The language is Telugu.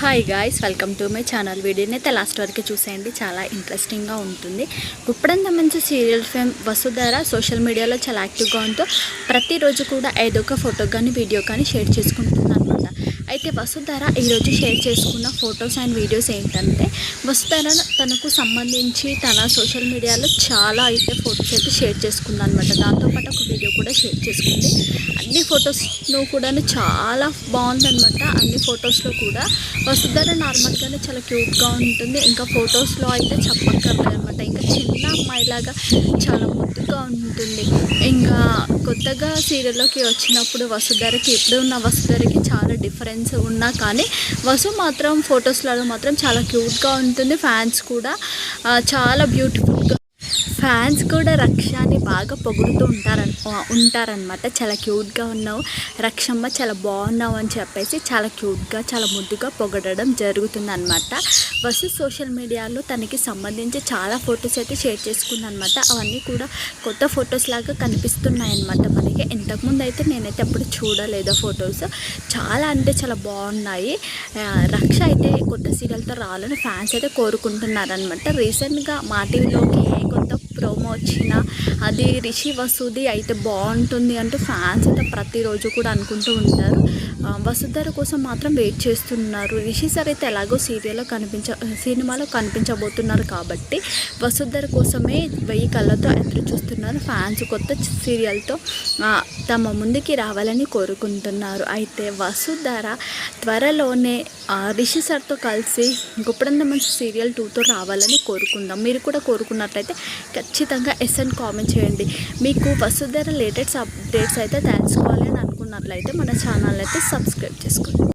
Hi guys, welcome to my channel. వీడియోని అయితే లాస్ట్ వరకు చూసేయండి, చాలా ఇంట్రెస్టింగ్గా ఉంటుంది. ఇప్పుడంత మంచి సీరియల్ ఫేమ్ వసుధర సోషల్ మీడియాలో చాలా యాక్టివ్గా ఉంటూ ప్రతిరోజు కూడా ఏదో ఒక ఫోటో కానీ వీడియో కానీ షేర్ చేసుకుంటుంది అనమాట. అయితే వసుధర ఈరోజు షేర్ చేసుకున్న ఫొటోస్ అండ్ వీడియోస్ ఏంటంటే, వసుధర తనకు సంబంధించి తన సోషల్ మీడియాలో చాలా అయితే ఫొటోస్ అయితే షేర్ చేసుకుంది అనమాట. దాంతోపాటు ఒక వీడియో కూడా షేర్ చేసుకుంది. అన్ని ఫొటోస్లో కూడా చాలా బాగుందనమాట. అన్ని ఫొటోస్లో కూడా వసుధర నార్మల్గానే చాలా క్యూట్గా ఉంటుంది. ఇంకా ఫొటోస్లో అయితే చెప్పక్కర్లేదు అనమాట. ఇంకా చిన్న అమ్మాయిలాగా చాలా ముద్దుగా ఉంటుంది. ఇంకా కొత్తగా సీరియల్లోకి వచ్చినప్పుడు వసుధరకి ఇప్పుడు ఉన్న వసుధరకి చాలా డిఫరెన్స్ ఉన్నా కానీ వసు మాత్రం ఫొటోస్లలో మాత్రం చాలా క్యూట్గా ఉంటుంది. ఫ్యాన్స్ కూడా చాలా బ్యూటిఫుల్గా, ఫ్యాన్స్ కూడా రక్షని బాగా పొగుడుతూ ఉంటారనమాట. చాలా క్యూట్గా ఉన్నావు రక్షమ్మ, చాలా బాగున్నావు అని చెప్పేసి చాలా క్యూట్గా చాలా ముద్దుగా పొగడడం జరుగుతుంది అనమాట. వసు సోషల్ మీడియాలో తనకి సంబంధించి చాలా ఫొటోస్ అయితే షేర్ చేసుకుందనమాట. అవన్నీ కూడా కొత్త ఫొటోస్ లాగా కనిపిస్తున్నాయి అనమాట మనకి. ఇంతకుముందు అయితే నేనైతే ఎప్పుడు చూడలేదు ఫొటోస్. చాలా అంటే చాలా బాగున్నాయి. రక్ష అయితే కొత్త సీరియల్తో రావాలని ఫ్యాన్స్ అయితే కోరుకుంటున్నారనమాట. రీసెంట్గా మా టీవీలోకి కొత్త ప్రోమో వచ్చిన అది రిషి వసుది అయితే బాగుంటుంది అంటూ ఫ్యాన్స్ అయితే ప్రతిరోజు కూడా అనుకుంటూ ఉంటారు. వసుధర కోసం మాత్రం వెయిట్ చేస్తున్నారు. రిషి సార్ అయితే ఎలాగో సినిమాలో కనిపించబోతున్నారు కాబట్టి వసుధర కోసమే 1000 కళ్ళతో ఎదురు చూస్తున్నారు ఫ్యాన్స్. కొత్త సీరియల్తో తమ ముందుకి రావాలని కోరుకుంటున్నారు. అయితే వసుధర త్వరలోనే రిషి సార్తో కలిసి గుప్పడంత మంచి సీరియల్ 2తో రావాలని కోరుకుందాం. మీరు కూడా కోరుకున్నట్లయితే ఖచ్చితంగా ఎస్ఎన్ కామెంట్ చేయండి. మీకు వసుధర లేటెస్ట్ అప్డేట్స్ అయితే తెలుసుకోవాలి అని అనుకున్నట్లయితే మన ఛానల్ అయితే సబ్స్క్రైబ్ చేసుకోండి.